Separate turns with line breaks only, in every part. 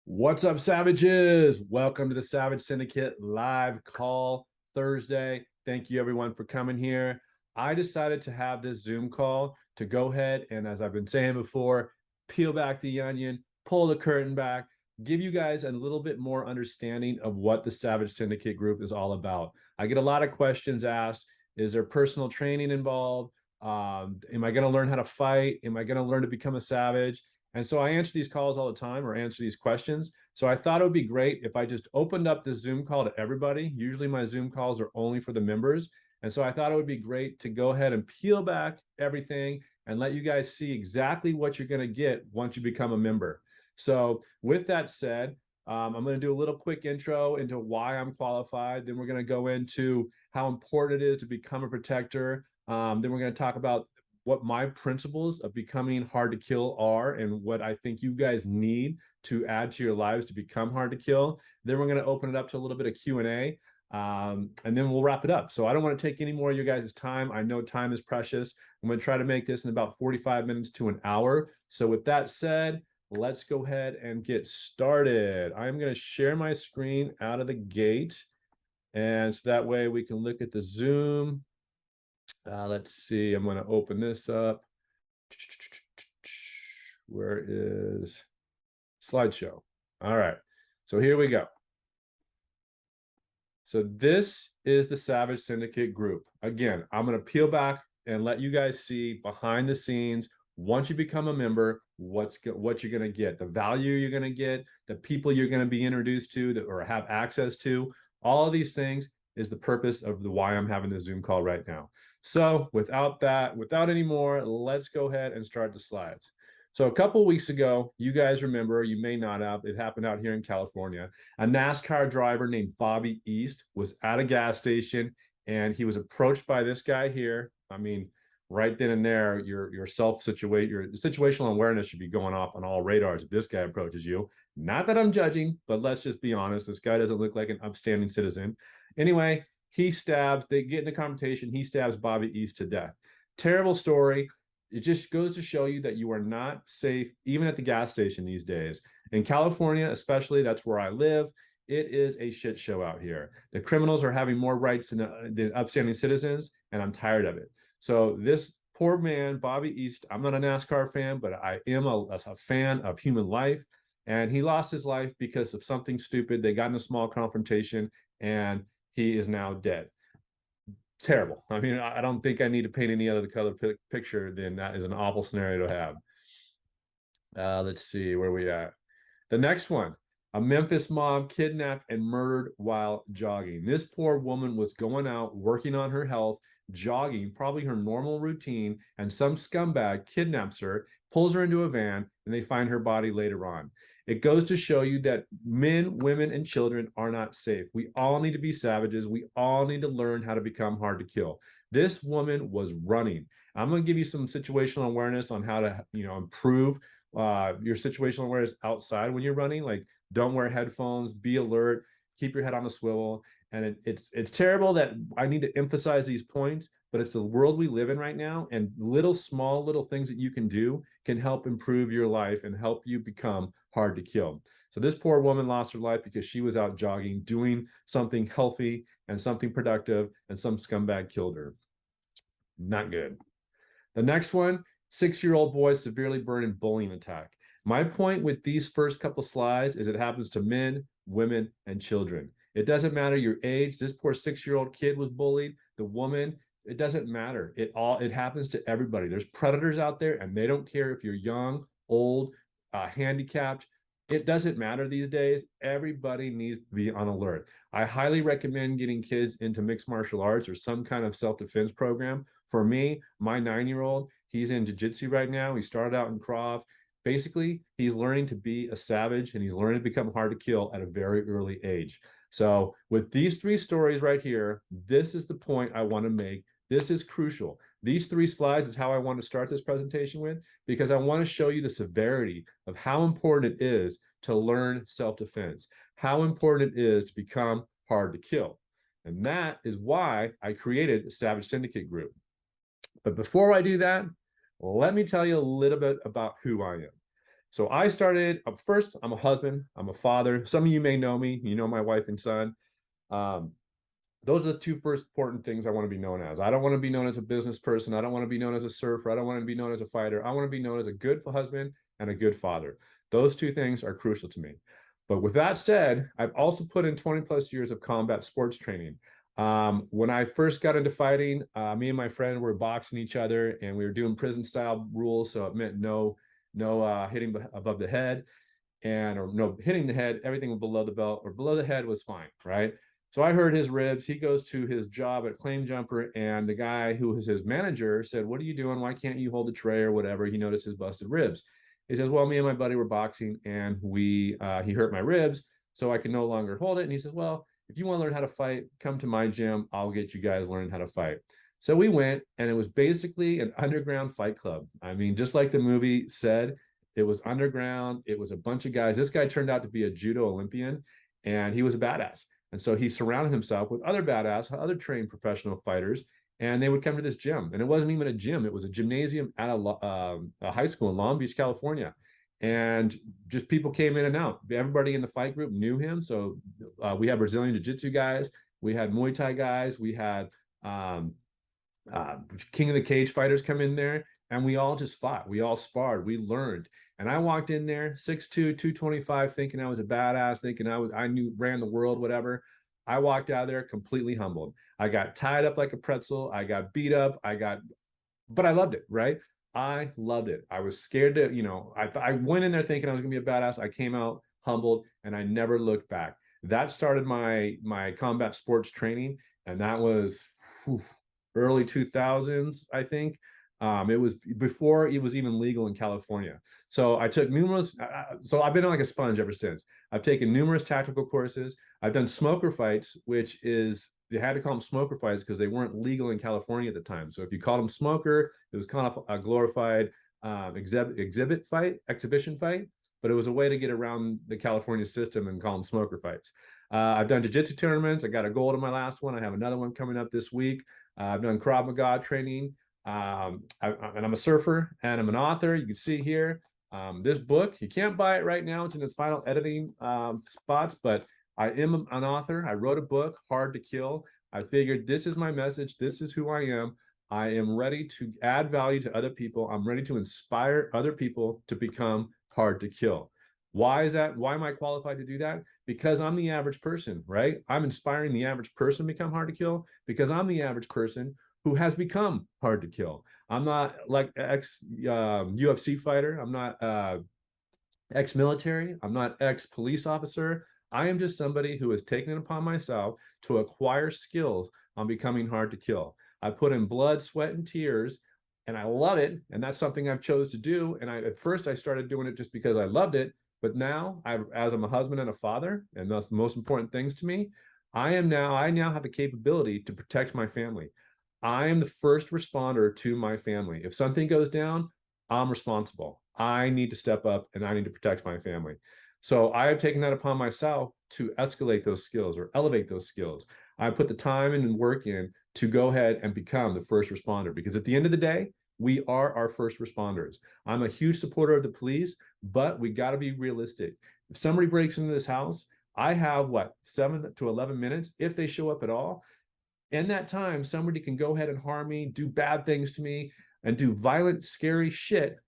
What's up, Savages? Welcome to the Savage Syndicate live call Thursday. Thank you, everyone, for coming here. I decided to have this Zoom call to go ahead and, as I've been saying before, peel back the onion, pull the curtain back, give you guys a little bit more understanding of what the Savage Syndicate group is all about. I get a lot of questions asked. Is there personal training involved? Am I going to learn how to fight? Am I going to learn to become a savage? And so I answer these calls all the time or answer these questions. So I thought it would be great if I just opened up this Zoom call to everybody. Usually my Zoom calls are only for the members. And so I thought it would be great to go ahead and peel back everything and let you guys see exactly what you're going to get once you become a member. So with that said, I'm going to do a little quick intro into why I'm qualified. Then we're going to go into how important it is to become a protector. Then we're going to talk about what my principles of becoming hard to kill are and what I think you guys need to add to your lives to become hard to kill. Then we're going to open it up to a little bit of Q&A, and then we'll wrap it up. So I don't want to take any more of your guys' time. I know time is precious. I'm going to try to make this in about 45 minutes to an hour. So with that said, let's go ahead and get started. I'm going to share my screen out of the gate, and so that way we can look at the Zoom. Let's see, I'm going to open this up. Where is slideshow? All right, so here we go. So this is the Savage Syndicate group. Again, I'm going to peel back and let you guys see behind the scenes. Once you become a member, what you're going to get, the value you're going to get, the people you're going to be introduced to or have access to. All of these things is the purpose of why I'm having this Zoom call right now. So without any more, let's go ahead and start the slides. So a couple of weeks ago, you guys remember, you may not have, it happened out here in California. A NASCAR driver named Bobby East was at a gas station and he was approached by this guy here. I mean, right then and there, your situational awareness should be going off on all radars if this guy approaches you. Not that I'm judging, but let's just be honest. This guy doesn't look like an upstanding citizen. Anyway, they get in a confrontation, he stabs Bobby East to death. Terrible story. It just goes to show you that you are not safe, even at the gas station these days. In California, especially, that's where I live. It is a shit show out here. The criminals are having more rights than upstanding citizens, and I'm tired of it. So this poor man, Bobby East, I'm not a NASCAR fan, but I am a fan of human life. And he lost his life because of something stupid. They got in a small confrontation, and he is now dead. Terrible. I mean, I don't think I need to paint any other color picture than that is an awful scenario to have. Let's see where we at. The next one, a Memphis mom kidnapped and murdered while jogging. This poor woman was going out, working on her health, jogging, probably her normal routine, and some scumbag kidnaps her, pulls her into a van, and they find her body later on. It goes to show you that men, women, and children are not safe. We all need to be savages. We all need to learn how to become hard to kill. This woman was running. I'm going to give you some situational awareness on how to, improve your situational awareness outside when you're running. Like, don't wear headphones, be alert, keep your head on a swivel. And it's terrible that I need to emphasize these points, but it's the world we live in right now. And small little things that you can do can help improve your life and help you become hard to kill. So this poor woman lost her life because she was out jogging, doing something healthy and something productive, and some scumbag killed her. Not good. The next one, 6-year-old boy severely burned in bullying attack. My point with these first couple slides is it happens to men, women, and children. It doesn't matter your age. This poor 6-year-old kid was bullied. The woman, it doesn't matter. It happens to everybody. There's predators out there, and they don't care if you're young, old, handicapped. It doesn't matter these days. Everybody needs to be on alert. I highly recommend getting kids into mixed martial arts or some kind of self-defense program. For me, my 9-year-old, he's in jiu-jitsu right now. He started out in Krav. Basically, he's learning to be a savage, and he's learning to become hard to kill at a very early age. So with these 3 stories right here, this is the point I want to make. This is crucial. These 3 slides is how I want to start this presentation with, because I want to show you the severity of how important it is to learn self-defense, how important it is to become hard to kill. And that is why I created the Savage Syndicate group. But before I do that, let me tell you a little bit about who I am. So I started, first, I'm a husband, I'm a father. Some of you may know me, you know my wife and son. Um, those are the two first important things I want to be known as. I don't want to be known as a business person. I don't want to be known as a surfer. I don't want to be known as a fighter. I want to be known as a good husband and a good father. Those two things are crucial to me. But with that said, I've also put in 20 plus years of combat sports training. When I first got into fighting, me and my friend were boxing each other, and we were doing prison style rules. So it meant no hitting above the head, or no hitting the head. Everything below the belt or below the head was fine, right? So I hurt his ribs. He goes to his job at Claim Jumper, and the guy who was his manager said, "What are you doing? Why can't you hold the tray or whatever?" He noticed his busted ribs. He says, "Well, me and my buddy were boxing, and he hurt my ribs, so I can no longer hold it." And he says, "Well, if you want to learn how to fight, come to my gym. I'll get you guys learning how to fight." So we went, and it was basically an underground fight club. I mean, just like the movie said, it was underground. It was a bunch of guys. This guy turned out to be a judo Olympian, and he was a badass. And so he surrounded himself with other badass, other trained professional fighters, and they would come to this gym. And it wasn't even a gym; it was a gymnasium at a high school in Long Beach, California. And just people came in and out. Everybody in the fight group knew him. So we had Brazilian Jiu-Jitsu guys, we had Muay Thai guys, we had um, King of the Cage fighters come in there, and we all just fought. We all sparred. We learned. And I walked in there, 6'2", 225, thinking I was a badass, thinking I knew, ran the world, whatever. I walked out of there completely humbled. I got tied up like a pretzel. I got beat up. But I loved it, right? I loved it. I was scared to, I went in there thinking I was gonna be a badass. I came out humbled, and I never looked back. That started my combat sports training, and that was early 2000s, I think. It was before it was even legal in California. So I took so I've been like a sponge ever since. I've taken numerous tactical courses. I've done smoker fights, which is, they had to call them smoker fights because they weren't legal in California at the time. So if you called them smoker, it was kind of a glorified exhibition fight, but it was a way to get around the California system and call them smoker fights. I've done jiu-jitsu tournaments. I got a gold in my last one. I have another one coming up this week. I've done Krav Maga training. And I'm a surfer, and I'm an author. You can see here, this book, you can't buy it right now. It's in its final editing spots, but I am an author. I wrote a book, Hard to Kill. I figured this is my message. This is who I am. I am ready to add value to other people. I'm ready to inspire other people to become hard to kill. Why is that? Why am I qualified to do that? Because I'm the average person, right? I'm inspiring the average person to become hard to kill because I'm the average person who has become hard to kill. I'm not like UFC fighter. I'm not ex-military. I'm not ex-police officer. I am just somebody who has taken it upon myself to acquire skills on becoming hard to kill. I put in blood, sweat, and tears, and I love it. And that's something I've chose to do. And at first I started doing it just because I loved it. But now, as I'm a husband and a father, and that's the most important things to me, I now have the capability to protect my family. I am the first responder to my family. If something goes down, I'm responsible. I need to step up, and I need to protect my family. So I have taken that upon myself to escalate those skills or elevate those skills. I put the time and work in to go ahead and become the first responder, because at the end of the day, we are our first responders. I'm a huge supporter of the police, but we got to be realistic. If somebody breaks into this house, I have 7 to 11 minutes, if they show up at all. In that time, somebody can go ahead and harm me, do bad things to me, and do violent, scary shit.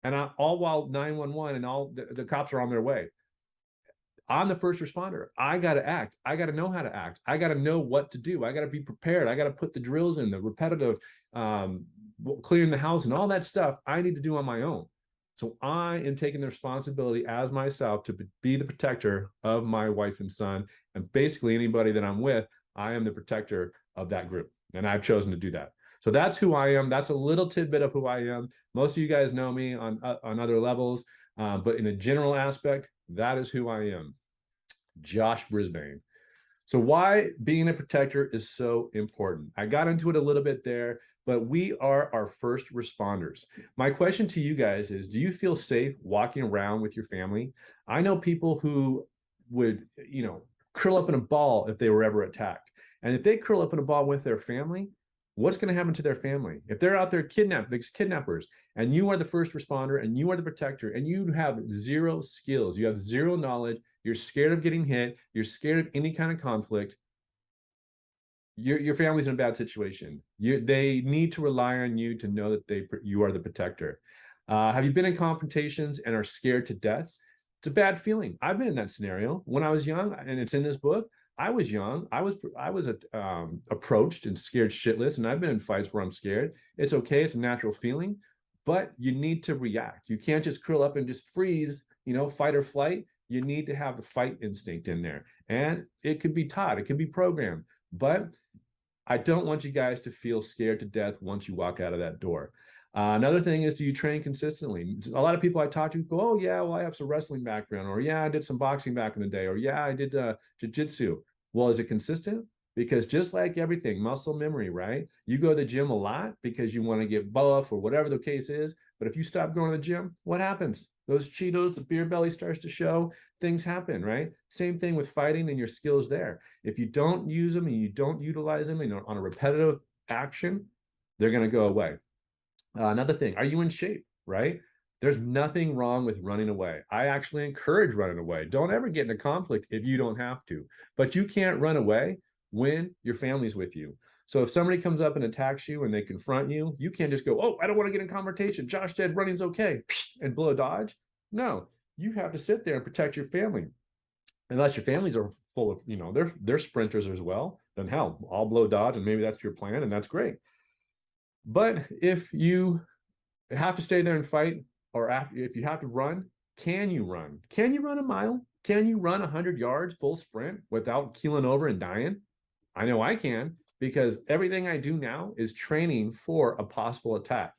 And all while 911 and all the cops are on their way. I'm the first responder. I got to act. I got to know how to act. I got to know what to do. I got to be prepared. I got to put the drills in, the repetitive, clearing the house and all that stuff I need to do on my own. So I am taking the responsibility as myself to be the protector of my wife and son. And basically anybody that I'm with, I am the protector of that group. And I've chosen to do that. So that's who I am. That's a little tidbit of who I am. Most of you guys know me on other levels, but in a general aspect, that is who I am. Josh Brisbane. So why being a protector is so important. I got into it a little bit there, but we are our first responders. My question to you guys is, do you feel safe walking around with your family? I know people who would, curl up in a ball if they were ever attacked. And if they curl up in a ball with their family, what's going to happen to their family? If they're out there kidnapped, these kidnappers, and you are the first responder and you are the protector and you have zero skills, you have zero knowledge, you're scared of getting hit, you're scared of any kind of conflict, your family's in a bad situation. They need to rely on you to know that you are the protector. Have you been in confrontations and are scared to death? It's a bad feeling. I've been in that scenario when I was young, and it's in this book. I was young. I was approached and scared shitless, and I've been in fights where I'm scared. It's okay. It's a natural feeling, but you need to react. You can't just curl up and just freeze, fight or flight. You need to have the fight instinct in there, and it could be taught. It can be programmed, but I don't want you guys to feel scared to death once you walk out of that door. Another thing is, do you train consistently? A lot of people I talk to go, oh yeah, well, I have some wrestling background, or yeah, I did some boxing back in the day, or yeah, I did jiu-jitsu. Well, is it consistent? Because just like everything, muscle memory, right? You go to the gym a lot because you want to get buff or whatever the case is. But if you stop going to the gym, what happens? Those Cheetos, the beer belly starts to show, things happen, right? Same thing with fighting and your skills there. If you don't use them and you don't utilize them on a repetitive action, they're going to go away. Another thing, are you in shape, right? There's nothing wrong with running away. I actually encourage running away. Don't ever get into conflict if you don't have to, but you can't run away when your family's with you. So if somebody comes up and attacks you and they confront you, you can't just go, oh, I don't want to get in confrontation. Josh said running's okay, and blow a dodge. No, you have to sit there and protect your family. Unless your families are full of, they're sprinters as well, then hell, I'll blow dodge, and maybe that's your plan, and that's great. But if you have to stay there and fight, or if you have to run, can you run? Can you run a mile? Can you run 100 yards full sprint without keeling over and dying? I know I can, because everything I do now is training for a possible attack.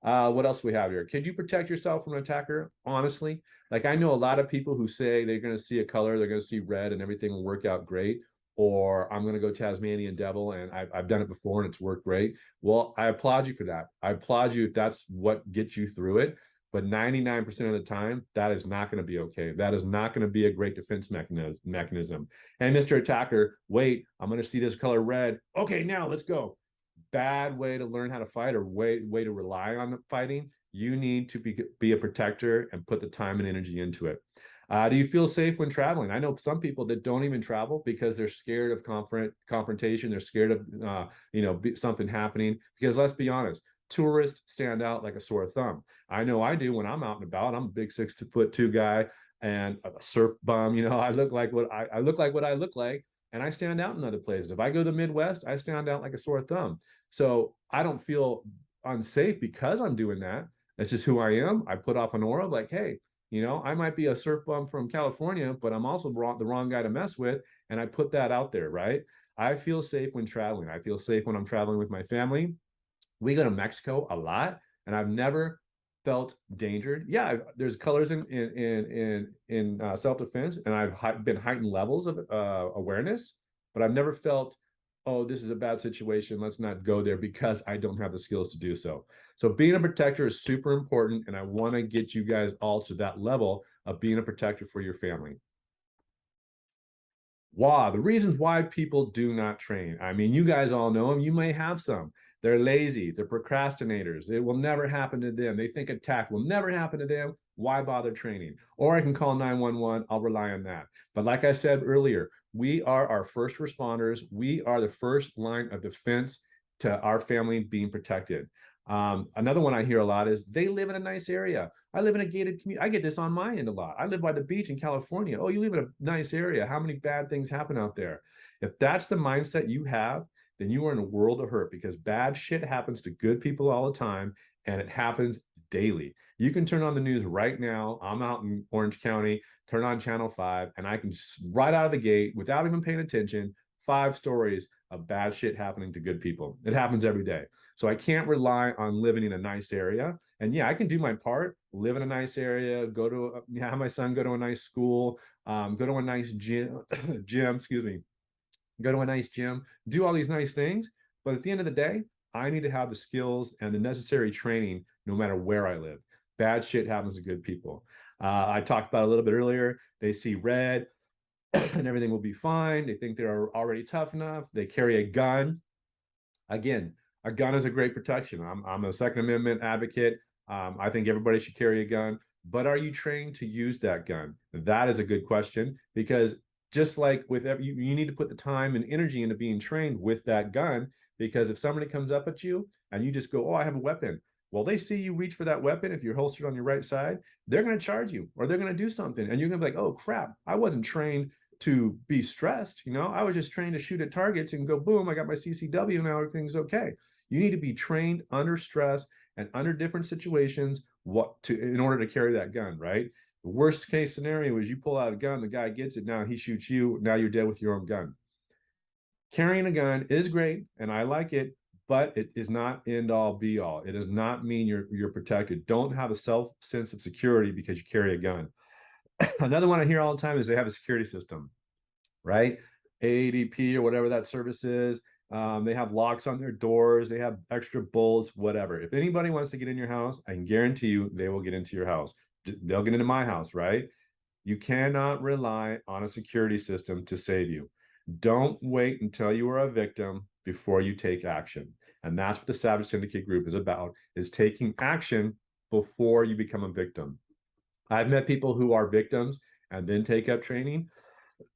What else do we have here? Could you protect yourself from an attacker? Honestly, like I know a lot of people who say they're going to see a color, they're going to see red, and everything will work out great. Or I'm going to go Tasmanian devil, and I've done it before and it's worked great. Well, I applaud you for that. I applaud you if that's what gets you through it. But 99% of the time, that is not going to be okay. That is not going to be a great defense mechanism. And Mr. Attacker, wait, I'm going to see this color red. Okay, now let's go. Bad way to learn how to fight, or way to rely on fighting. You need to be a protector and put the time and energy into it. Do you feel safe when traveling? I know some people that don't even travel because they're scared of confrontation. They're scared of something happening. Because let's be honest, tourists stand out like a sore thumb. I know I do when I'm out and about. I'm a big 6'2" guy and a surf bum. I look like what I look like, and I stand out in other places. If I go to the Midwest, I stand out like a sore thumb. So I don't feel unsafe because I'm doing that. That's just who I am. I put off an aura of like, hey, I might be a surf bum from California, but I'm also the wrong guy to mess with. And I put that out there, right? I feel safe when traveling. I feel safe when I'm traveling with my family. We go to Mexico a lot, and I've never felt endangered. Yeah, there's colors in self-defense, and I've been heightened levels of awareness, but I've never felt, oh, this is a bad situation, let's not go there, because I don't have the skills to do so. So being a protector is super important, and I want to get you guys all to that level of being a protector for your family. Wow, the reasons why people do not train. I mean, you guys all know them. You may have some. They're lazy. They're procrastinators. It will never happen to them. They think attack will never happen to them. Why bother training? Or I can call 911. I'll rely on that. But like I said earlier, we are our first responders. We are the first line of defense to our family being protected. Another one I hear a lot is they live in a nice area. I live in a gated community. I get this on my end a lot. I live by the beach in California. Oh, you live in a nice area. How many bad things happen out there? If that's the mindset you have, then you are in a world of hurt, because bad shit happens to good people all the time, and it happens daily. You can turn on the news right now. I'm out in Orange County, turn on Channel 5, and I can right out of the gate, without even paying attention, 5 stories of bad shit happening to good people. It happens every day. So I can't rely on living in a nice area. And yeah, I can do my part, live in a nice area, have my son go to a nice school, go to a nice gym, go to a nice gym, do all these nice things. But at the end of the day, I need to have the skills and the necessary training no matter where I live. Bad shit happens to good people. I talked about a little bit earlier, they see red and everything will be fine. They think they're already tough enough. They carry a gun. Again, a gun is a great protection. I'm a Second Amendment advocate. I think everybody should carry a gun, but are you trained to use that gun? That is a good question, because just like with you need to put the time and energy into being trained with that gun, because if somebody comes up at you and you just go, oh, I have a weapon. Well, they see you reach for that weapon. If you're holstered on your right side, they're going to charge you, or they're going to do something. And you're going to be like, oh, crap, I wasn't trained to be stressed. I was just trained to shoot at targets and go, boom, I got my CCW, now everything's okay. You need to be trained under stress and under different situations in order to carry that gun, right? The worst case scenario is you pull out a gun, the guy gets it, now he shoots you, now you're dead with your own gun. Carrying a gun is great, and I like it, but it is not end all be all. It does not mean you're protected. Don't have a sense of security because you carry a gun. Another one I hear all the time is they have a security system, right? AADP or whatever that service is. They have locks on their doors. They have extra bolts, whatever. If anybody wants to get in your house, I can guarantee you they will get into your house. They'll get into my house, right? You cannot rely on a security system to save you. Don't wait until you are a victim before you take action. And that's what the Savage Syndicate group is about, is taking action before you become a victim. I've met people who are victims and then take up training,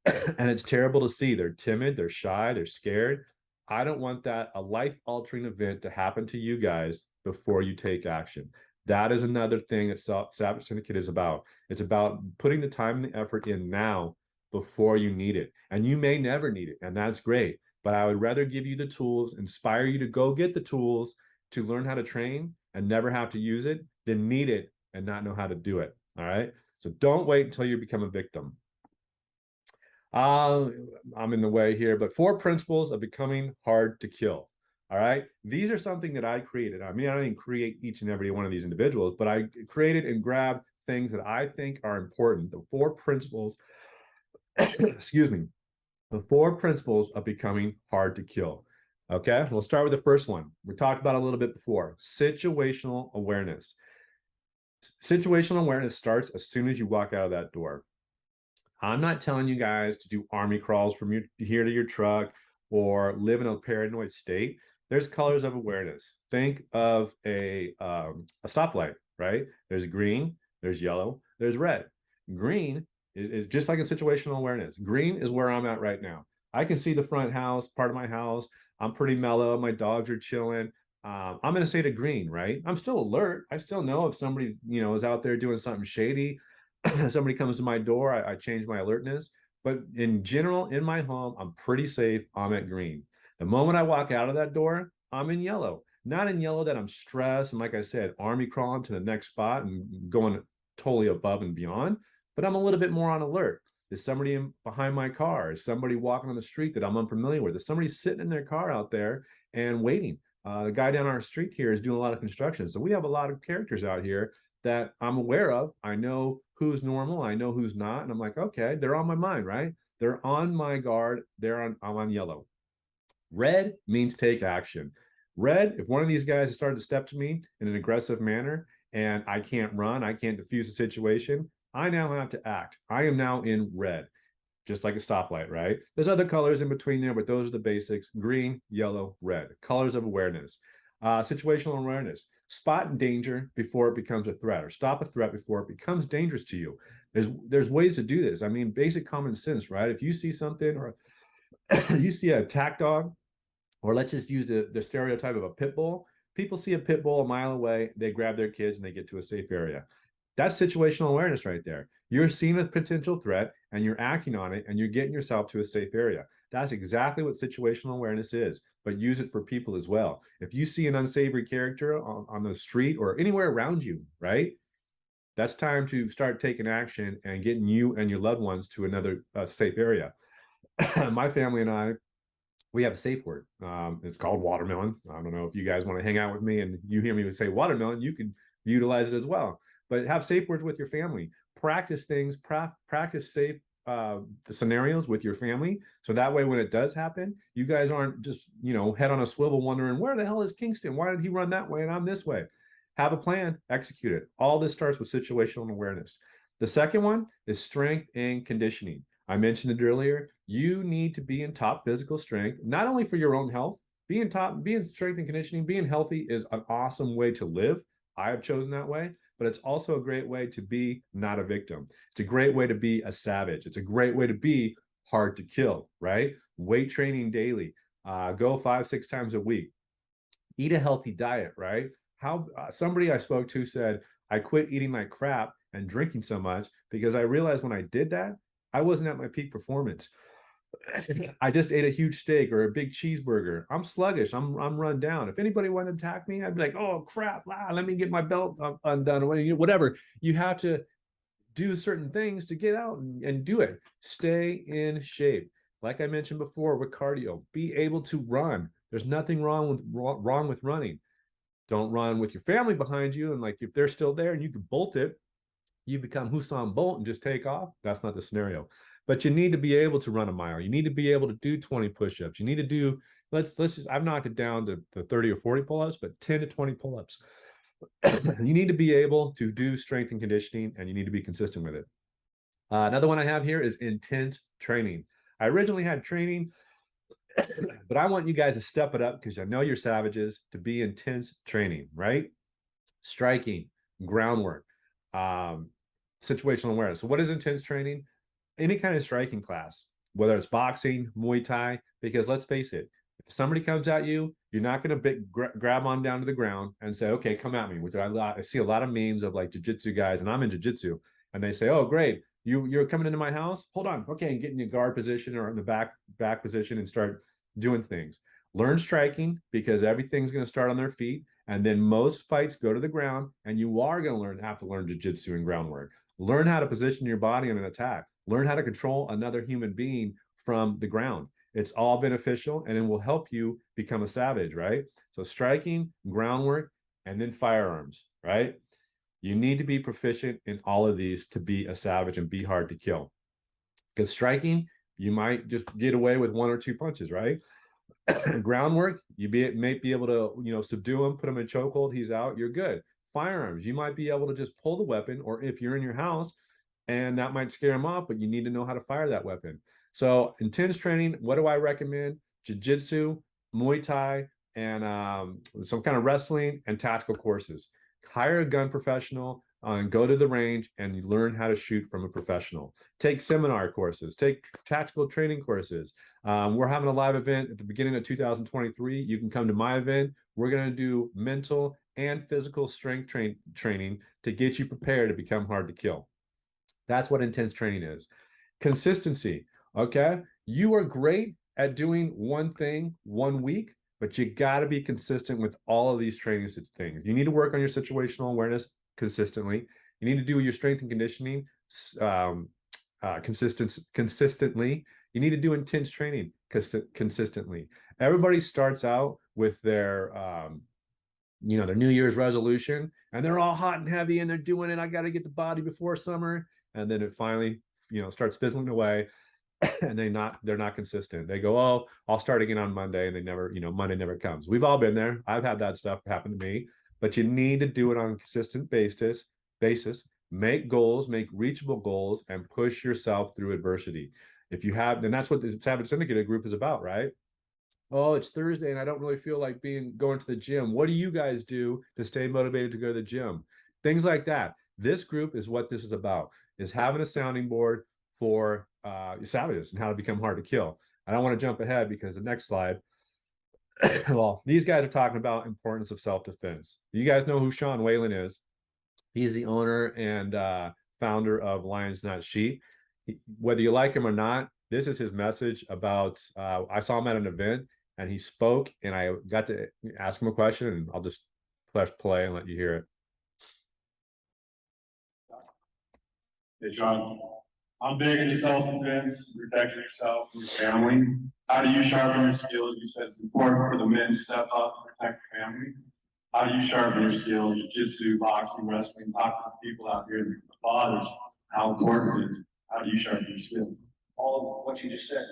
and it's terrible to see. They're timid, they're shy, they're scared. I don't want that, a life-altering event, to happen to you guys before you take action. That is another thing that Savage Syndicate is about. It's about putting the time and the effort in now before you need it. And you may never need it, and that's great. But I would rather give you the tools, inspire you to go get the tools to learn how to train and never have to use it, than need it and not know how to do it. All right? So don't wait until you become a victim. I'm in the way here, but 4 principles of becoming hard to kill. All right. These are something that I created. I mean, I didn't create each and every one of these individuals, but I created and grabbed things that I think are important. The 4 principles, excuse me, the 4 principles of becoming hard to kill. Okay. We'll start with the first one. We talked about it a little bit before: situational awareness. Situational awareness starts as soon as you walk out of that door. I'm not telling you guys to do army crawls from here to your truck or live in a paranoid state. There's colors of awareness. Think of a stoplight, right? There's green, there's yellow, there's red. Green is just like in situational awareness. Green is where I'm at right now. I can see the front house, part of my house. I'm pretty mellow. My dogs are chilling. I'm going to say to green, right? I'm still alert. I still know if somebody, is out there doing something shady. Somebody comes to my door, I change my alertness. But in general, in my home, I'm pretty safe. I'm at green. The moment I walk out of that door, I'm in yellow. Not in yellow that I'm stressed and, like I said, army crawling to the next spot and going totally above and beyond, but I'm a little bit more on alert. Is somebody behind my car? Is somebody walking on the street that I'm unfamiliar with? Is somebody sitting in their car out there and waiting? The guy down our street here is doing a lot of construction. So we have a lot of characters out here that I'm aware of. I know who's normal. I know who's not. And I'm like, okay, they're on my mind, right? They're on my guard. I'm on yellow. Red means take action. Red, if one of these guys has started to step to me in an aggressive manner and I can't run, I can't diffuse the situation, I now have to act. I am now in red, just like a stoplight, right? There's other colors in between there, but those are the basics: green, yellow, red. Colors of awareness. Situational awareness: spot danger before it becomes a threat, or stop a threat before it becomes dangerous to you. There's ways to do this. I mean, basic common sense, right? If you see something, or you see an attack dog, or let's just use the stereotype of a pit bull. People see a pit bull a mile away, they grab their kids and they get to a safe area. That's situational awareness right there. You're seeing a potential threat and you're acting on it and you're getting yourself to a safe area. That's exactly what situational awareness is, but use it for people as well. If you see an unsavory character on the street or anywhere around you, right? That's time to start taking action and getting you and your loved ones to another safe area. My family and I, we have a safe word. It's called watermelon. I don't know if you guys want to hang out with me and you hear me say watermelon, you can utilize it as well. But have safe words with your family. Practice things, practice safe scenarios with your family. So that way, when it does happen, you guys aren't just, head on a swivel wondering, where the hell is Kingston? Why did he run that way and I'm this way? Have a plan, execute it. All this starts with situational awareness. The second one is strength and conditioning. I mentioned it earlier. You need to be in top physical strength, not only for your own health. Being strength and conditioning, being healthy is an awesome way to live, I have chosen that way, but it's also a great way to be not a victim. It's a great way to be a savage. It's a great way to be hard to kill, right? Weight training daily, go 5-6 times a week, eat a healthy diet, right? How somebody I spoke to said, I quit eating like crap and drinking so much because I realized when I did that, I wasn't at my peak performance. I just ate a huge steak or a big cheeseburger. I'm sluggish. I'm run down. If anybody wanted to attack me, I'd be like, oh crap, let me get my belt undone or whatever. You have to do certain things to get out and do it. Stay in shape. Like I mentioned before with cardio, be able to run. There's nothing wrong with running. Don't run with your family behind you. And like if they're still there and you can bolt it, you become Hussein Bolt and just take off. That's not the scenario. But you need to be able to run a mile. You need to be able to do 20 push-ups. You need to do, let's just, I've knocked it down to 30 or 40 pull-ups, but 10 to 20 pull-ups. You need to be able to do strength and conditioning, and you need to be consistent with it. Another one I have here is intense training. I originally had training, but I want you guys to step it up because I know you're savages, to be intense training, right? Striking, groundwork, situational awareness. So what is intense training? Any kind of striking class, whether it's boxing, Muay Thai, because let's face it, if somebody comes at you, you're not going to grab on down to the ground and say, okay, come at me. Which I see a lot of memes of like jiu-jitsu guys, and I'm in jiu-jitsu, and they say, oh, great, you're coming into my house? Hold on. Okay, and get in your guard position or in the back position and start doing things. Learn striking because everything's going to start on their feet. And then most fights go to the ground, and you are going to have to learn jiu-jitsu and groundwork. Learn how to position your body in an attack. Learn how to control another human being from the ground. It's all beneficial, and it will help you become a savage, right? So striking, groundwork, and then firearms, right? You need to be proficient in all of these to be a savage and be hard to kill. Because striking, you might just get away with 1 or 2 punches, right? Groundwork, you may be able to, subdue him, put him in chokehold, he's out, you're good. Firearms, you might be able to just pull the weapon, or if you're in your house, and that might scare him off, but you need to know how to fire that weapon. So intense training, what do I recommend? Jiu-jitsu, Muay Thai, and some kind of wrestling and tactical courses. Hire a gun professional and go to the range and learn how to shoot from a professional. Take seminar courses, take tactical training courses. We're having a live event at the beginning of 2023. You can come to my event. We're going to do mental and physical strength training to get you prepared to become hard to kill. That's what intense training is. Consistency, okay? You are great at doing one thing 1 week, but you got to be consistent with all of these training things. You need to work on your situational awareness consistently. You need to do your strength and conditioning consistently. You need to do intense training consistently. Everybody starts out with their their New Year's resolution, and they're all hot and heavy, and they're doing it. I got to get the body before summer, and then it finally, starts fizzling away, and they're not consistent. They go, oh, I'll start again on Monday, and they never, Monday never comes. We've all been there. I've had that stuff happen to me, but you need to do it on a consistent basis. Make goals, make reachable goals, and push yourself through adversity. If you have, then that's what the Savage Syndicate group is about, right? Oh, it's Thursday and I don't really feel like going to the gym. What do you guys do to stay motivated to go to the gym? Things like that. This group is what this is about, is having a sounding board for savages and how to become hard to kill. I don't want to jump ahead because the next slide, well, these guys are talking about importance of self-defense. You guys know who Sean Whalen is. He's the owner and founder of Lions Not Sheep. Whether you like him or not, this is his message about, I saw him at an event and he spoke, and I got to ask him a question, and I'll just press play and let you hear it.
Hey, John, I'm big into self-defense, protecting yourself and your family. How do you sharpen your skills? You said it's important for the men to step up and protect the family. How do you sharpen your skills? Jiu-jitsu, boxing, wrestling, talk to the people out here, the fathers, how important it is. How do you sharpen your skills?
All of what you just said.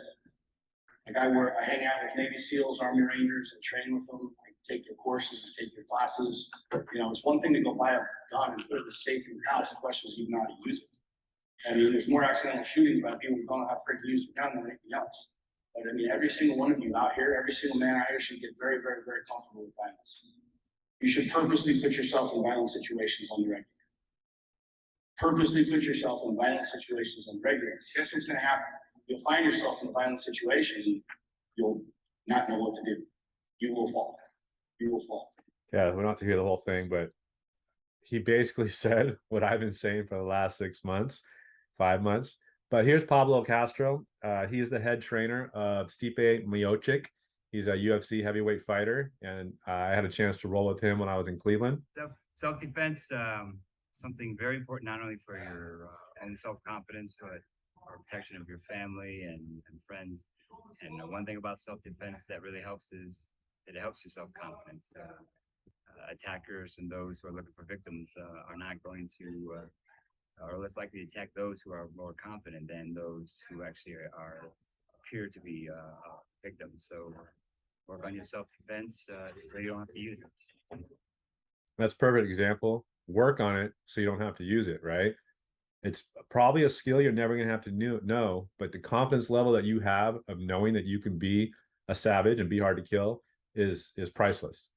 Like I hang out with Navy SEALs, Army Rangers, and train with them. I take their courses, I take their classes. It's one thing to go buy a gun and put it in the safe in your house. The question is, you know how to use it. I mean, there's more accidental shootings by people who don't know how to freaking use a gun than anything else. But I mean, every single one of you out here, every single man out here should get very, very, very comfortable with violence. You should purposely put yourself in violent situations on the regular. Purposely put yourself in violent situations on the regular. Guess what's going to happen? You'll find yourself in a violent situation. You'll not know what to do. You will fall. You will fall.
Yeah, we don't have to hear the whole thing, but he basically said what I've been saying for the last 6 months, 5 months. But here's Pablo Castro. He is the head trainer of Stipe Miocic. He's a UFC heavyweight fighter, and I had a chance to roll with him when I was in Cleveland.
Self-defense, something very important, not only for your own self-confidence, but for protection of your family and friends. And one thing about self-defense that really helps is it helps your self-confidence. Attackers and those who are looking for victims are not going to, or less likely to attack those who are more confident than those who actually appear to be victims. So work on your self-defense so you don't have to use it.
That's a perfect example. Work on it so you don't have to use it, right? It's probably a skill you're never going to have to know, but the confidence level that you have of knowing that you can be a savage and be hard to kill is priceless.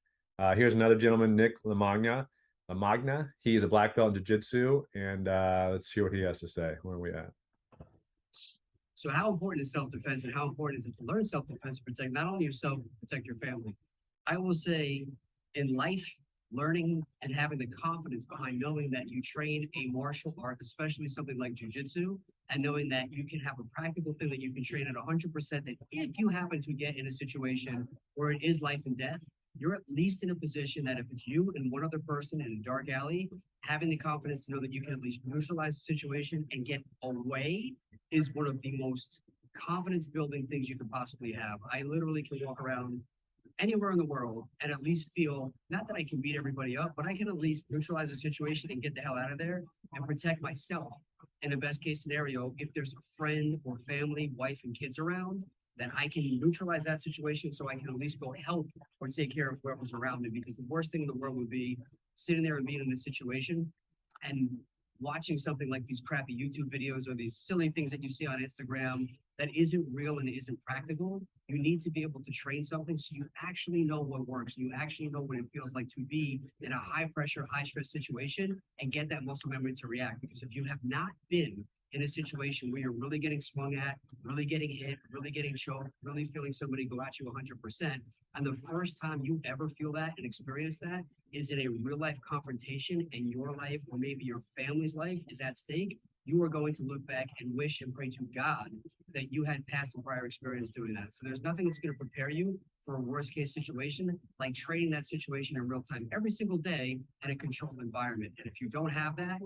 Here's another gentleman, Nick Lamagna. He is a black belt in jiu-jitsu, and let's see what he has to say. Where are we at?
So how important is self-defense, and how important is it to learn self-defense to protect not only yourself, but protect your family? I will say in life, learning and having the confidence behind knowing that you train a martial art, especially something like jiu-jitsu, and knowing that you can have a practical thing that you can train at 100%, that if you happen to get in a situation where it is life and death, you're at least in a position that if it's you and one other person in a dark alley, having the confidence to know that you can at least neutralize the situation and get away is one of the most confidence building things you could possibly have. I literally can walk around anywhere in the world and at least feel, not that I can beat everybody up, but I can at least neutralize the situation and get the hell out of there and protect myself. In the best case scenario, if there's a friend or family, wife and kids around, then I can neutralize that situation so I can at least go help or take care of whoever's around me. Because the worst thing in the world would be sitting there and being in this situation and watching something like these crappy YouTube videos or these silly things that you see on Instagram that isn't real and isn't practical. You need to be able to train something so you actually know what works. You actually know what it feels like to be in a high pressure, high stress situation and get that muscle memory to react. Because if you have not been in a situation where you're really getting swung at, really getting hit, really getting choked, really feeling somebody go at you 100%. And the first time you ever feel that and experience that is in a real life confrontation and your life or maybe your family's life is at stake, you are going to look back and wish and pray to God that you had past and prior experience doing that. So there's nothing that's going to prepare you for a worst case situation like training that situation in real time every single day in a controlled environment. And if you don't have that,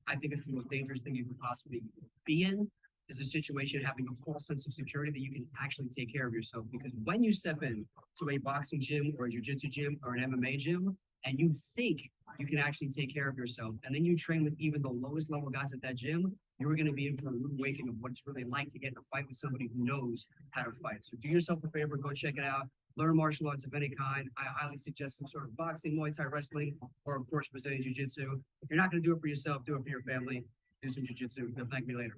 I think it's the most dangerous thing you could possibly be in, is a situation having a false sense of security that you can actually take care of yourself. Because when you step in to a boxing gym or a jiu-jitsu gym or an MMA gym, and you think you can actually take care of yourself, and then you train with even the lowest level guys at that gym, you're going to be in for a rude awakening of what it's really like to get in a fight with somebody who knows how to fight. So do yourself a favor, go check it out. Learn martial arts of any kind. I highly suggest some sort of boxing, Muay Thai, wrestling, or of course Brazilian Jiu-Jitsu. If you're not going to do it for yourself, do it for your family. Do some Jiu-Jitsu. You'll thank me later.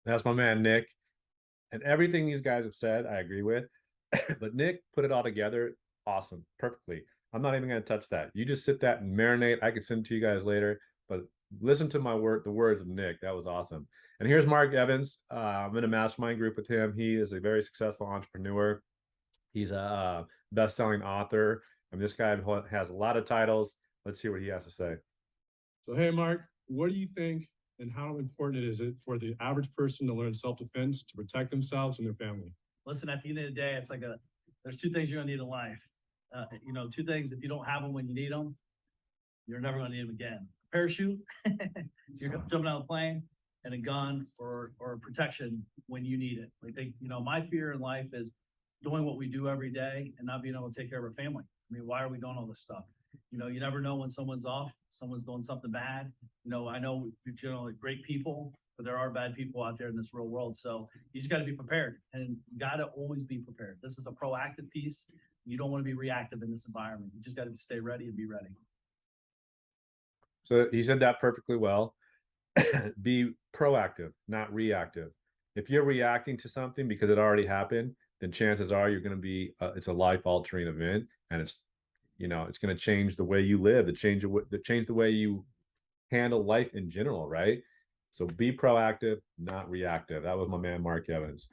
That's my man, Nick. And everything these guys have said, I agree with. But Nick put it all together awesome, perfectly. I'm not even going to touch that. You just sit that and marinate. I could send it to you guys later, but listen to the words of Nick. That was awesome. And here's Mark Evans. I'm in a mastermind group with him. He is a very successful entrepreneur. He's a best-selling author. And this guy has a lot of titles. Let's hear what he has to say.
So, hey, Mark, what do you think and how important is it for the average person to learn self-defense to protect themselves and their family?
Listen, at the end of the day, it's like there's two things you're gonna need in life. Two things, if you don't have them when you need them, you're never gonna need them again. A parachute, you're jumping out of a plane, and a gun or protection when you need it. My fear in life is doing what we do every day and not being able to take care of our family. I mean, why are we doing all this stuff? You never know when someone's off, someone's doing something bad. I know we're generally great people, but there are bad people out there in this real world. So you just got to be prepared, and you got to always be prepared. This is a proactive piece. You don't want to be reactive in this environment. You just got to stay ready and be ready.
So he said that perfectly well. Be proactive, not reactive. If you're reacting to something because it already happened, then chances are you're going to be, it's a life-altering event, and You know, it's going to change the way you live, change the way you handle life in general, right? So be proactive, not reactive. That was my man, Mark Evans.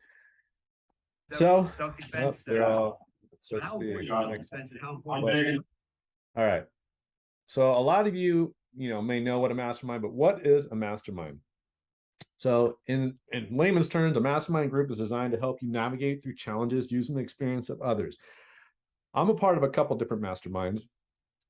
So,
self-defense,
they're all,
So
let's
how
see.
important is self-defense and how
I'm
important?
big.
All right. So a lot of you, may know what a mastermind, but what is a mastermind? So in layman's terms, a mastermind group is designed to help you navigate through challenges using the experience of others. I'm a part of a couple different masterminds,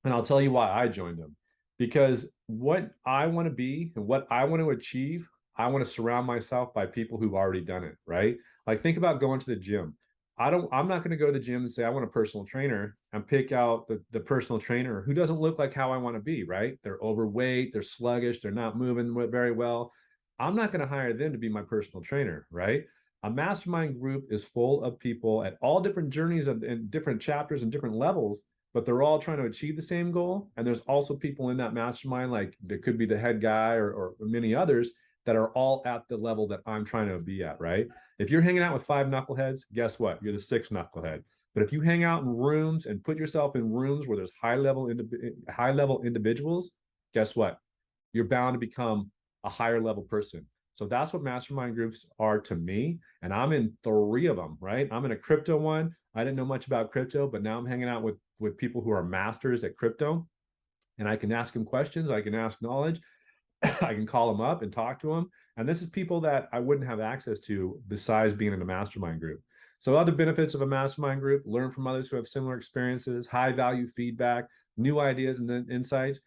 and I'll tell you why I joined them. Because what I want to be and what I want to achieve, I want to surround myself by people who've already done it, right? Like think about going to the gym. I'm not going to go to the gym and say I want a personal trainer and pick out the personal trainer who doesn't look like how I want to be, right? They're overweight, they're sluggish, they're not moving very well. I'm not going to hire them to be my personal trainer, right? A mastermind group is full of people at all different journeys and different chapters and different levels, but they're all trying to achieve the same goal. And there's also people in that mastermind, like there could be the head guy or many others that are all at the level that I'm trying to be at, right? If you're hanging out with 5 knuckleheads, guess what? You're the 6th knucklehead. But if you hang out in rooms and put yourself in rooms where there's high level individuals, guess what? You're bound to become a higher level person. So that's what mastermind groups are to me. And I'm in 3 of them, right? I'm in a crypto one. I didn't know much about crypto, but now I'm hanging out with people who are masters at crypto. And I can ask them questions. I can ask knowledge. I can call them up and talk to them. And this is people that I wouldn't have access to besides being in a mastermind group. So other benefits of a mastermind group: learn from others who have similar experiences, high value feedback, new ideas and insights.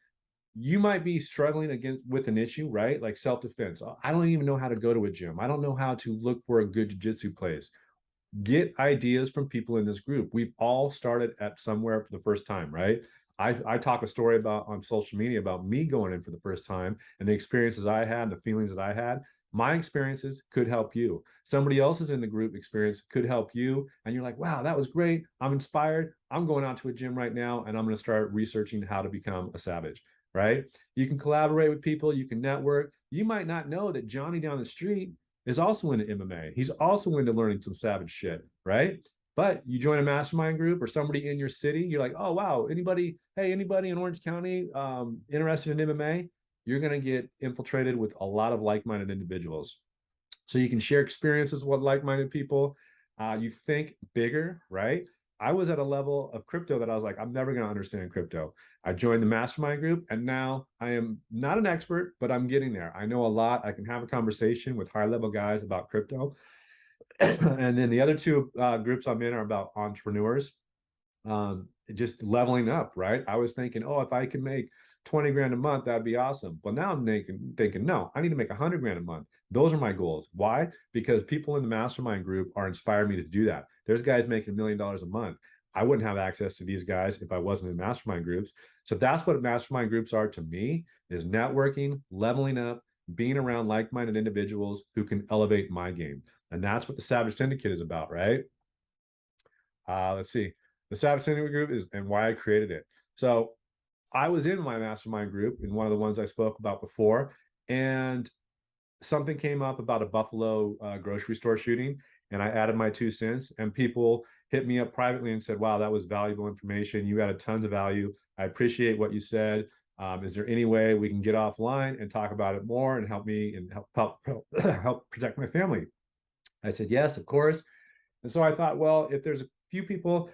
You might be struggling with an issue, right? Like self-defense. I don't even know how to go to a gym. I don't know how to look for a good jiu-jitsu place. Get ideas from people in this group. We've all started at somewhere for the first time, right? I talk a story about on social media about me going in for the first time and the experiences I had and the feelings that I had. My experiences could help you. Somebody else's in the group experience could help you. And you're like, wow, that was great. I'm inspired. I'm going out to a gym right now and I'm going to start researching how to become a savage, right? You can collaborate with people. You can network. You might not know that Johnny down the street is also into MMA. He's also into learning some savage shit, right? But you join a mastermind group or somebody in your city, you're like, oh, wow, anybody in Orange County interested in MMA? You're going to get infiltrated with a lot of like-minded individuals. So you can share experiences with like-minded people. You think bigger, right? I was at a level of crypto that I was like, I'm never going to understand crypto. I joined the mastermind group and now I am not an expert, but I'm getting there. I know a lot. I can have a conversation with high-level guys about crypto. And then the other 2 groups I'm in are about entrepreneurs, just leveling up, right? I was thinking, oh, if I could make 20 grand a month, that'd be awesome. Well, now I'm thinking, no, I need to make 100 grand a month. Those are my goals. Why? Because people in the mastermind group are inspiring me to do that. There's guys making $1 million a month. I wouldn't have access to these guys if I wasn't in mastermind groups. So that's what mastermind groups are to me, is networking, leveling up, being around like-minded individuals who can elevate my game. And that's what the Savage Syndicate is about, right? Let's see. The Savage Syndicate group is, and why I created it. So I was in my mastermind group, in one of the ones I spoke about before, and something came up about a Buffalo grocery store shooting, and I added my 2 cents, and people hit me up privately and said, wow, that was valuable information. You added tons of value. I appreciate what you said. Is there any way we can get offline and talk about it more and help me and help protect my family? I said, yes, of course. And so I thought, well, if there's a few people,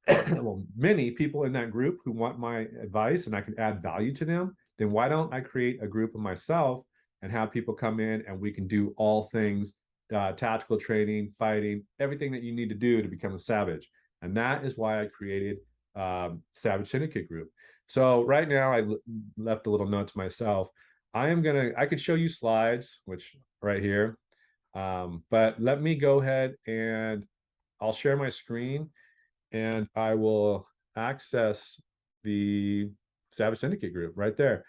well, many people in that group who want my advice and I can add value to them, then why don't I create a group of myself and have people come in and we can do all things, tactical training, fighting, everything that you need to do to become a savage. And that is why I created Savage Syndicate Group. So right now I left a little note to myself. I could show you slides, which right here, but let me go ahead and I'll share my screen and I will access the Savage Syndicate group right there.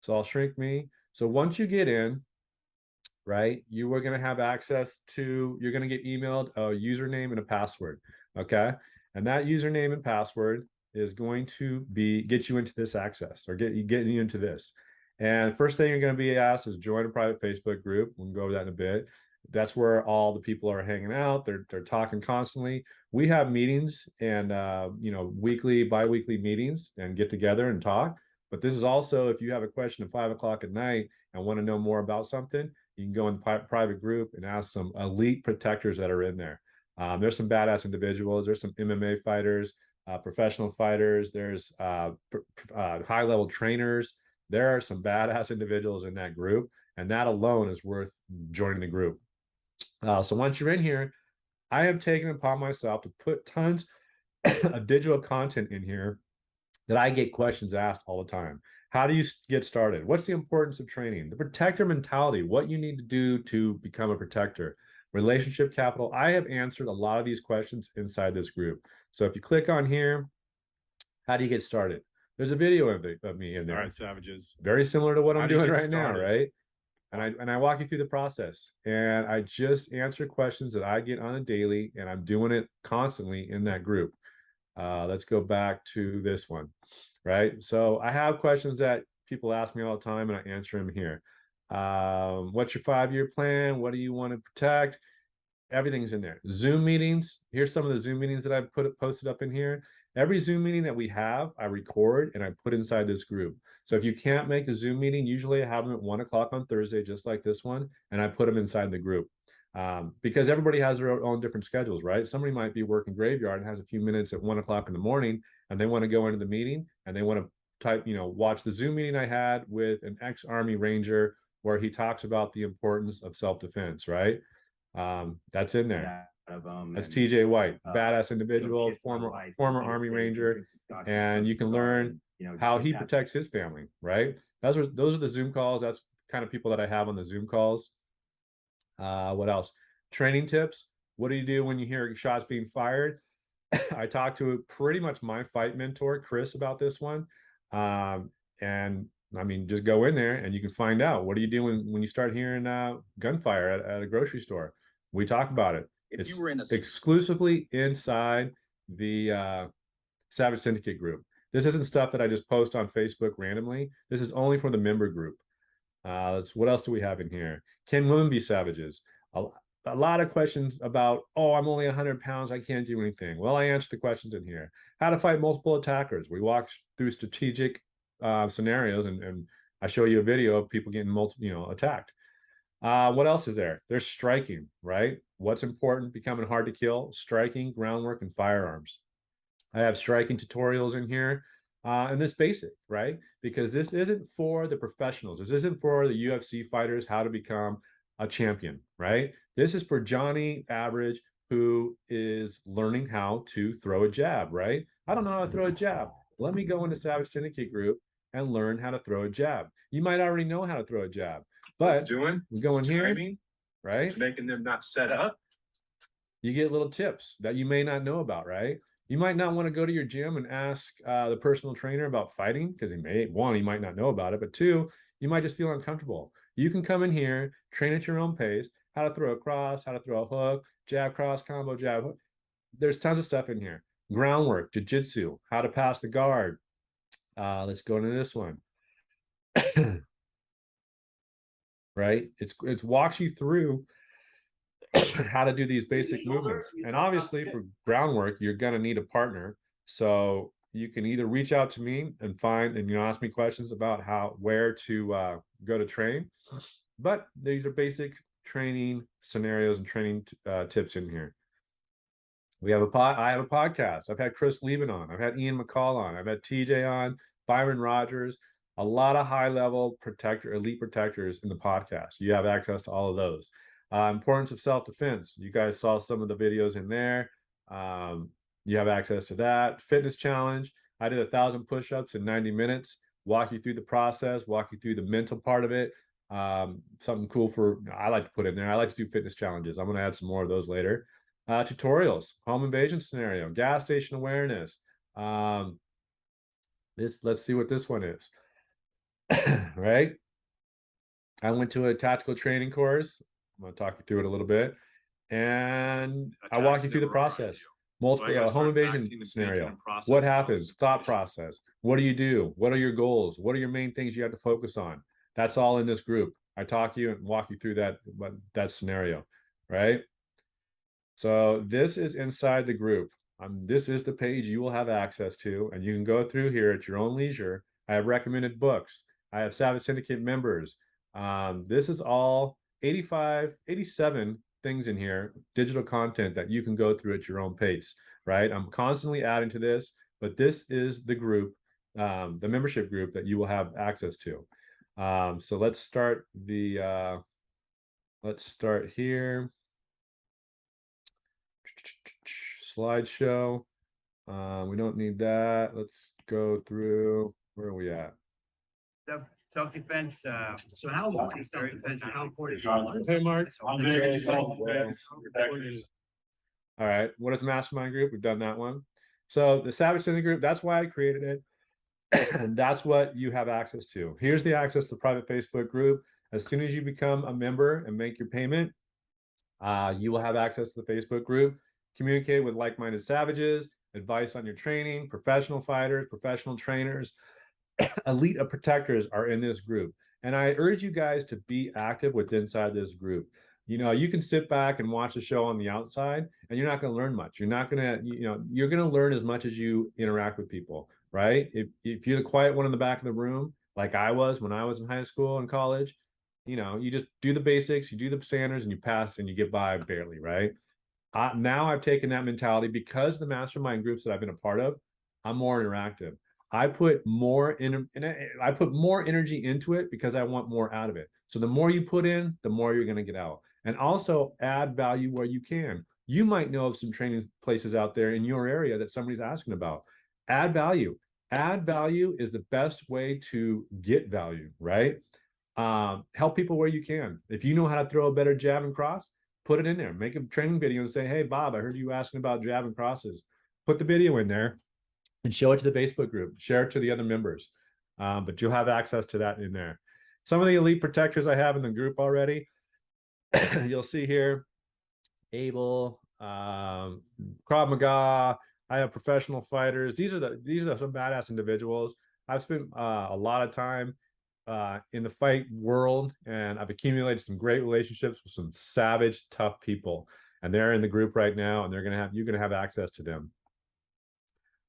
So I'll shrink me. So once you get in, right, you are going to have access to, you're going to get emailed a username and a password. Okay. And that username and password is going to get you into this access or get you into this. And first thing you're going to be asked is join a private Facebook group. We'll go over that in a bit. That's where all the people are hanging out. They're talking constantly. We have meetings and weekly, bi-weekly meetings and get together and talk. But this is also, if you have a question at 5 o'clock at night and want to know more about something, you can go in the private group and ask some elite protectors that are in there. There's some badass individuals. There's some MMA fighters, professional fighters. There's high-level trainers. There are some badass individuals in that group, and that alone is worth joining the group. So once you're in here, I have taken upon myself to put tons of digital content in here that I get questions asked all the time. How do you get started? What's the importance of training? The protector mentality, what you need to do to become a protector. Relationship capital. I have answered a lot of these questions inside this group. So if you click on here, how do you get started? There's a video of me in there.
All right, savages.
Very similar to what
How
I'm
do you
doing
get
right now,
started?
right? And I walk you through the process, and I just answer questions that I get on a daily, and I'm doing it constantly in that group. Let's go back to this one, right? So I have questions that people ask me all the time, and I answer them here. What's your 5-year plan? What do you want to protect? Everything's in there. Zoom meetings. Here's some of the Zoom meetings that I've posted up in here. Every Zoom meeting that we have, I record and I put inside this group. So if you can't make the Zoom meeting, usually I have them at 1 o'clock on Thursday, just like this one, and I put them inside the group. Because everybody has their own different schedules, right? Somebody might be working graveyard and has a few minutes at 1 o'clock in the morning, and they want to go into the meeting and they want to type, watch the Zoom meeting I had with an ex-Army Ranger where he talks about the importance of self-defense, right? That's in there. That's TJ White, badass individual, former Army Ranger, and you can learn how he protects his family, right? Those are the Zoom calls. That's kind of people that I have on the Zoom calls. What else? Training tips. What do you do when you hear shots being fired? I talked to pretty much my fight mentor, Chris, about this one. And I mean, just go in there and you can find out. What do you do when you start hearing gunfire at a grocery store? We talk about it. It's exclusively inside the Savage Syndicate group. This isn't stuff that I just post on Facebook randomly. This is only for the member group. What else do we have in here? Can women be savages? A lot of questions about, oh, I'm only 100 pounds, I can't do anything. Well, I answered the questions in here. How to fight multiple attackers. We walk through strategic scenarios, and I show you a video of people getting attacked. What else is there? There's striking, right? What's important, becoming hard to kill, striking, groundwork, and firearms. I have striking tutorials in here. And this basic, right? Because this isn't for the professionals. This isn't for the UFC fighters, how to become a champion, right? This is for Johnny Average, who is learning how to throw a jab, right? I don't know how to throw a jab. Let me go into Savage Syndicate group and learn how to throw a jab. You might already know how to throw a jab, but we go in here, right?
It's making them not set up.
You get little tips that you may not know about, right? You might not want to go to your gym and ask the personal trainer about fighting because he might not know about it, but 2, you might just feel uncomfortable. You can come in here, train at your own pace, how to throw a cross, how to throw a hook, jab, cross, combo, jab, hook. There's tons of stuff in here. Groundwork, jiu-jitsu, how to pass the guard. Let's go into this one. Right? It's walks you through how to do these basic movements. And obviously for groundwork, you're going to need a partner. So you can either reach out to me and ask me questions about where to go to train. But these are basic training scenarios and training tips in here. I have a podcast. I've had Chris Lieben on. I've had Ian McCall on. I've had TJ on, Byron Rogers, a lot of high-level elite protectors in the podcast. You have access to all of those. Importance of self-defense. You guys saw some of the videos in there. You have access to that. Fitness challenge. I did 1,000 push-ups in 90 minutes. Walk you through the process, walk you through the mental part of it. Something cool I like to put in there. I like to do fitness challenges. I'm going to add some more of those later. Tutorials, home invasion scenario, gas station awareness. Let's see what this one is. Right? I went to a tactical training course. I'm going to talk you through it a little bit. And I walk you through the process. Multiple home invasion scenario. What happens? Thought process. What do you do? What are your goals? What are your main things you have to focus on? That's all in this group. I talk to you and walk you through that scenario, right? So this is inside the group. This is the page you will have access to, and you can go through here at your own leisure. I have recommended books. I have Savage Syndicate members. This is all 85, 87 things in here, digital content that you can go through at your own pace, right? I'm constantly adding to this, but this is the group, the membership group that you will have access to. So let's start here. Slideshow. We don't need that. Let's go through. Where are we at?
Self-defense.
So how important is self-defense and how important is it?
John.
to learn
Hey, Mark.
I'm big into self-defense, protect yourself.
All right. What is Mastermind Group? We've done that one. So the Savage Syndicate Group, that's why I created it. And that's what you have access to. Here's the access to the private Facebook group. As soon as you become a member and make your payment, you will have access to the Facebook group, communicate with like-minded savages, advice on your training, professional fighters, professional trainers, elite protectors are in this group. And I urge you guys to be active inside this group. You know, you can sit back and watch the show on the outside and you're not going to learn much. You're not going to, you're going to learn as much as you interact with people, right? If you're the quiet one in the back of the room, like I was when I was in high school and college, you just do the basics, you do the standards and you pass and you get by barely, right? Now I've taken that mentality because the mastermind groups that I've been a part of, I'm more interactive. I put more energy into it because I want more out of it. So the more you put in, the more you're going to get out. And also add value where you can. You might know of some training places out there in your area that somebody's asking about. Add value. Add value is the best way to get value, right? Help people where you can. If you know how to throw a better jab and cross, put it in there. Make a training video and say, hey, Bob, I heard you asking about jab and crosses. Put the video in there and show it to the Facebook group. Share it to the other members. But you'll have access to that in there. Some of the elite protectors I have in the group already, you'll see here, Abel, Krav Maga. I have professional fighters. These are some badass individuals. I've spent a lot of time in the fight world, and I've accumulated some great relationships with some savage, tough people. And they're in the group right now, and you're gonna have access to them.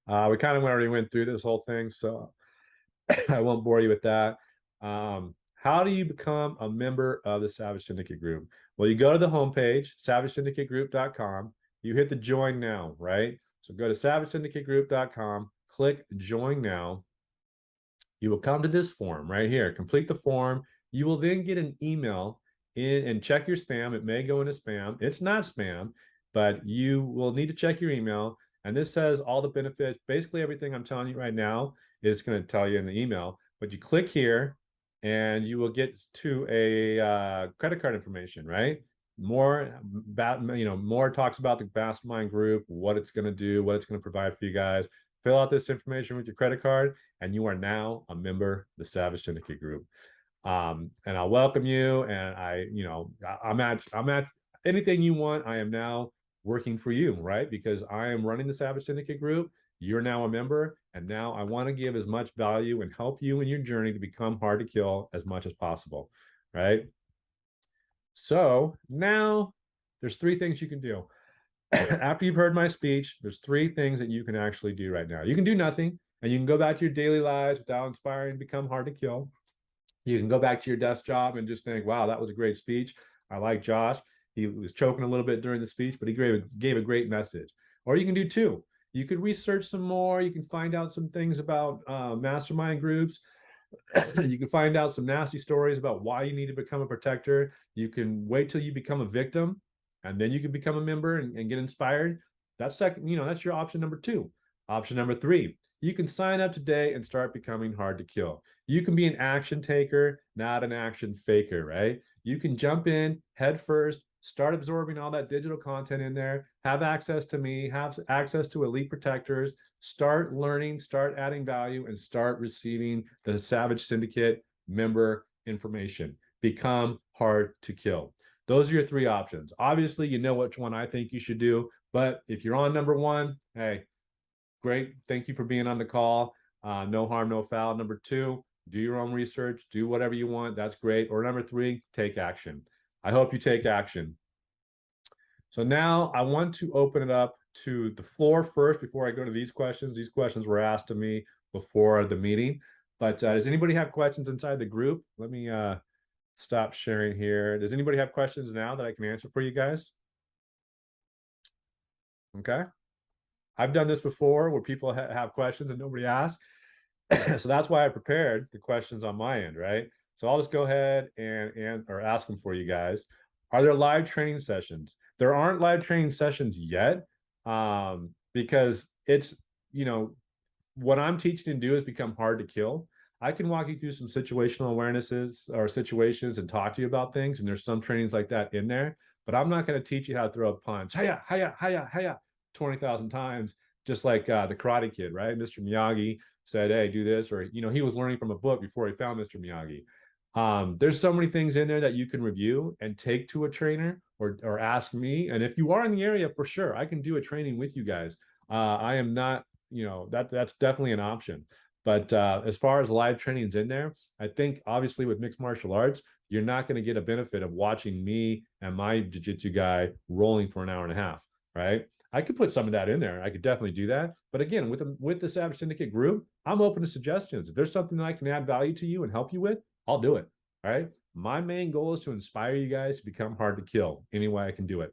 We kind of already went through this whole thing, so I won't bore you with that. How do you become a member of the Savage Syndicate Group? Well, you go to the homepage, savagesyndicategroup.com. You hit the join now, right? So go to savagesyndicategroup.com, click join now. You will come to this form right here. Complete the form. You will then get an email in and check your spam. It may go into spam. It's not spam, but you will need to check your email. And this says all the benefits. Basically, everything I'm telling you right now is going to tell you in the email. But you click here, and you will get to a credit card information, right? More talks about the Mastermind group, what it's going to do, what it's going to provide for you guys. Fill out this information with your credit card, and you are now a member of the Savage Syndicate Group. And I'll welcome you. And I'm at anything you want. I am now working for you, right? Because I am running the Savage Syndicate Group. You're now a member, and now I want to give as much value and help you in your journey to become hard to kill as much as possible, right? So now there's 3 things you can do. After you've heard my speech, there's 3 things that you can actually do right now. You can do nothing, and you can go back to your daily lives without inspiring to become hard to kill. You can go back to your desk job and just think, wow, that was a great speech. I like Josh. He was choking a little bit during the speech, but he gave a great message. Or you can do 2. You could research some more. You can find out some things about mastermind groups. You can find out some nasty stories about why you need to become a protector. You can wait till you become a victim, and then you can become a member and get inspired. That's that's your option number 2. Option number 3, you can sign up today and start becoming hard to kill. You can be an action taker, not an action faker, right? You can jump in head first, start absorbing all that digital content in there, have access to me, have access to elite protectors, start learning, start adding value, and start receiving the Savage Syndicate member information. Become hard to kill. Those are your 3 options. Obviously, you know which one I think you should do, but if you're on number 1, hey, great. Thank you for being on the call. No harm, no foul. Number 2, do your own research, do whatever you want. That's great. Or number 3, take action. I hope you take action. So now I want to open it up to the floor first before I go to these questions. These questions were asked to me before the meeting. But does anybody have questions inside the group? Let me stop sharing here. Does anybody have questions now that I can answer for you guys? Okay. I've done this before where people have questions and nobody asked. So that's why I prepared the questions on my end, right? So I'll just go ahead and or ask them for you guys. Are there live training sessions? There aren't live training sessions yet, because it's, what I'm teaching to do is become hard to kill. I can walk you through some situational awarenesses or situations and talk to you about things. And there's some trainings like that in there, but I'm not going to teach you how to throw a punch. Hiya, hiya, hiya, hiya, 20,000 times, just like the Karate Kid, right? Mr. Miyagi said, hey, do this, or, he was learning from a book before he found Mr. Miyagi. There's so many things in there that you can review and take to a trainer or ask me. And if you are in the area, for sure, I can do a training with you guys. I am not, that's definitely an option. But as far as live trainings in there, I think obviously with mixed martial arts, you're not going to get a benefit of watching me and my jiu-jitsu guy rolling for an hour and a half, right? I could put some of that in there. I could definitely do that. But again, with the Savage Syndicate group, I'm open to suggestions. If there's something that I can add value to you and help you with, I'll do it. All right. My main goal is to inspire you guys to become hard to kill any way I can do it.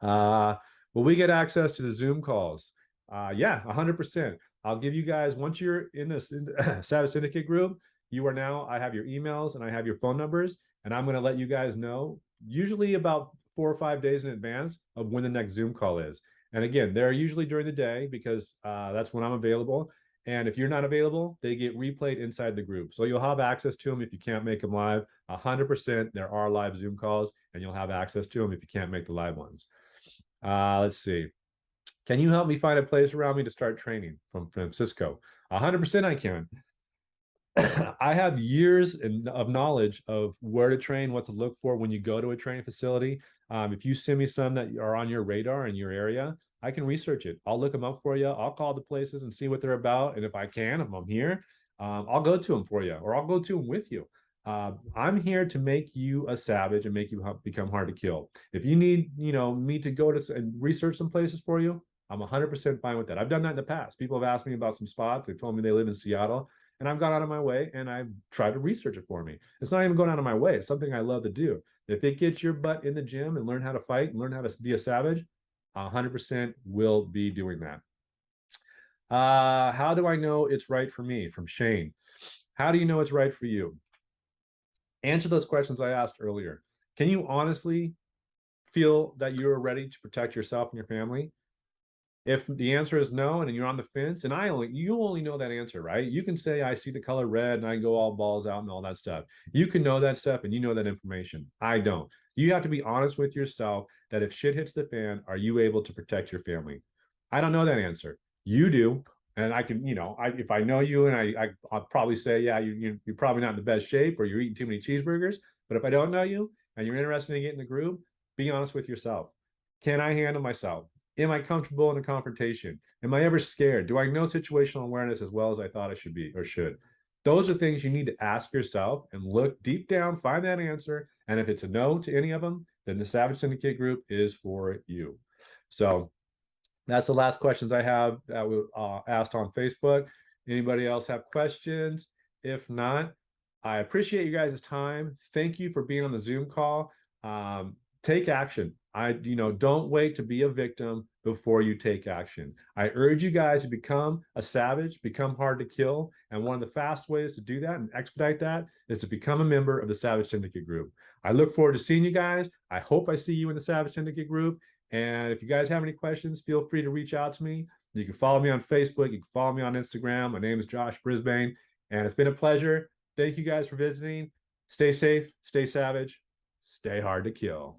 Will we get access to the Zoom calls? Yeah, 100%. I'll give you guys, once you're in this Savage Syndicate group, I have your emails and I have your phone numbers, and I'm going to let you guys know usually about 4 or 5 days in advance of when the next Zoom call is. And again, they're usually during the day because that's when I'm available. And if you're not available, they get replayed inside the group. So you'll have access to them if you can't make them live. 100%, there are live Zoom calls, and you'll have access to them if you can't make the live ones. Let's see. Can you help me find a place around me to start training? From Francisco. 100% I can. I have years of knowledge of where to train, what to look for when you go to a training facility. If you send me some that are on your radar in your area, I can research it. I'll look them up for you. I'll call the places and see what they're about. And if I can, if I'm here, I'll go to them for you, or I'll go to them with you. I'm here to make you a savage and make you become hard to kill. If you need, me to go to and research some places for you, I'm 100% fine with that. I've done that in the past. People have asked me about some spots. They told me they live in Seattle, and I've gone out of my way and I've tried to research it for me. It's not even going out of my way. It's something I love to do. If it gets your butt in the gym and learn how to fight and learn how to be a savage, 100% will be doing that. How do I know it's right for me? From Shane. How do you know it's right for you? Answer those questions I asked earlier. Can you honestly feel that you're ready to protect yourself and your family? If the answer is no, and you're on the fence, and you only know that answer, right? You can say, I see the color red and I go all balls out and all that stuff. You can know that stuff and you know that information. I don't. You have to be honest with yourself that if shit hits the fan, are you able to protect your family? I don't know that answer. You do. And I can, if I know you and I'll probably say, yeah, you're probably not in the best shape, or you're eating too many cheeseburgers. But if I don't know you and you're interested in getting in the group, be honest with yourself. Can I handle myself? Am I comfortable in a confrontation? Am I ever scared? Do I know situational awareness as well as I thought I should be or should? Those are things you need to ask yourself and look deep down, find that answer. And if it's a no to any of them, then the Savage Syndicate group is for you. So that's the last questions I have that we asked on Facebook. Anybody else have questions? If not, I appreciate you guys' time. Thank you for being on the Zoom call. Take action. Don't wait to be a victim before you take action. I urge you guys to become a savage, become hard to kill. And one of the fast ways to do that and expedite that is to become a member of the Savage Syndicate group. I look forward to seeing you guys. I hope I see you in the Savage Syndicate group. And if you guys have any questions, feel free to reach out to me. You can follow me on Facebook. You can follow me on Instagram. My name is Josh Brisbane, and it's been a pleasure. Thank you guys for visiting. Stay safe, stay savage, stay hard to kill.